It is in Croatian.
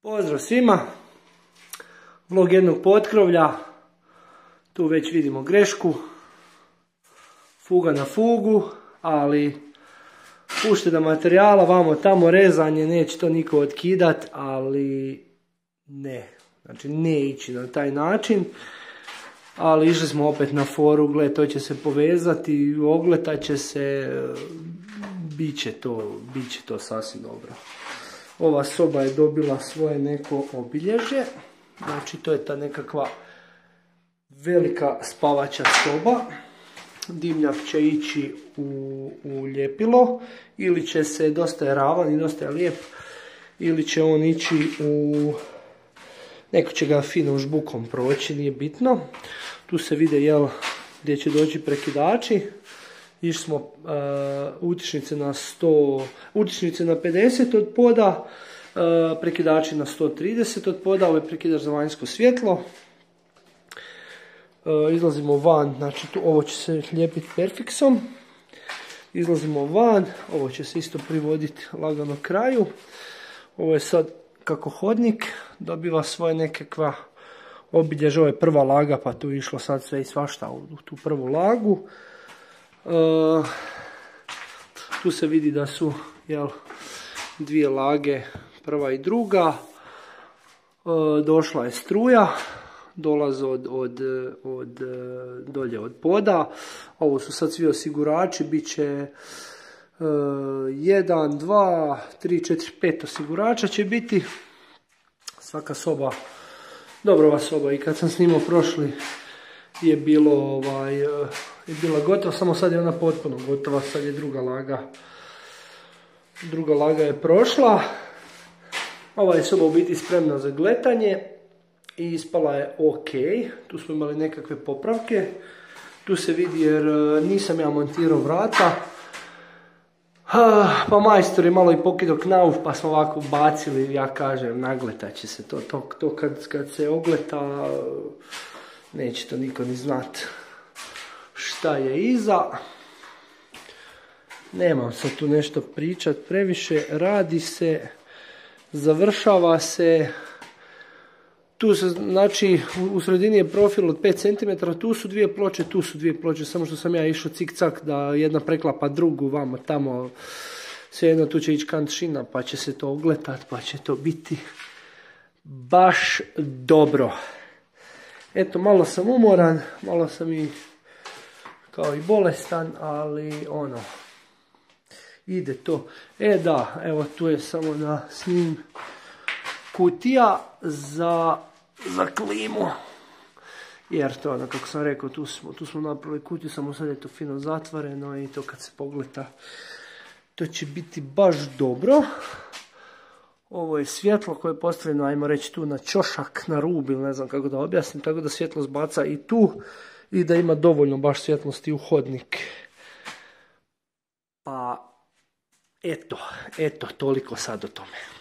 Pozdrav svima, vlog jednog potkrovlja, tu već vidimo grešku, fuga na fugu, ali ušteda materijala, vamo tamo rezanje, neće to niko otkidat, ali ne, znači ne ići na taj način, ali išli smo opet na foru, gled, to će se povezati, ogletat će se, bit će to sasvim dobro. Ova soba je dobila svoje neko obilježje, znači to je ta nekakva velika spavaća soba. Dimnjak će ići u ljepilo, ili će se, dosta je ravan i dosta je lijep, ili će on ići u, neko će ga fino žbukom proći, nije bitno. Tu se vide jel gdje će doći prekidači. Išli smo utičnice na 100, utičnice na 50 od poda, prekidači na 130 od poda, ovo je prekidač za vanjsko svjetlo. Izlazimo van, znači ovo će se lijepiti perfeksom. Izlazimo van, ovo će se isto privoditi lagano kraju. Ovo je sad kako hodnik, dobiva svoje nekakva obilježje, ovo je prva laga pa tu je išlo sad sve i svašta u tu prvu lagu. Tu se vidi da su dvije lage, prva i druga. Došla je struja, dolaze od dolje od poda. Ovo su sad svi osigurači, bit će 1, 2, 3, 4, 5 osigurača će biti. Svaka soba, dobrova soba, i kad sam snimao prošli je bilo je bila gotova, samo sad je ona potpuno gotova, sad je druga laga. Druga laga je prošla. Ova je soba u biti spremna za gletanje i ispala je ok. Tu smo imali nekakve popravke. Tu se vidi jer nisam ja montirao vrata. Pa majstor je malo i pokidao knauf pa smo ovako bacili, ja kažem, nagletat će se to kad se ogleta, neće to niko ni znat šta je iza. Nemam sad tu nešto pričat previše, radi se, završava se. Tu se, znači, u sredini je profil od 5 cm, tu su dvije ploče, tu su dvije ploče, samo što sam ja išao cik-cak da jedna preklapa drugu, vamo tamo, svejedno tu će ići kant šina, pa će se to ogletat, pa će to biti baš dobro. Eto, malo sam umoran, malo sam i kao i bolestan, ali ide to. Da, evo tu je samo da snimim kutija za klimu. Jer to, kako sam rekao, tu smo napravili kutiju, samo sad je to fino zatvoreno i to kad se pogleda, to će biti baš dobro. Ovo je svjetlo koje je postavljeno, ajmo reći tu na ćošak, na rub, ili ne znam kako da objasnim, tako da svjetlo zbaca i tu i da ima dovoljno baš svjetlosti u hodnik. Pa, eto, toliko sad o tome.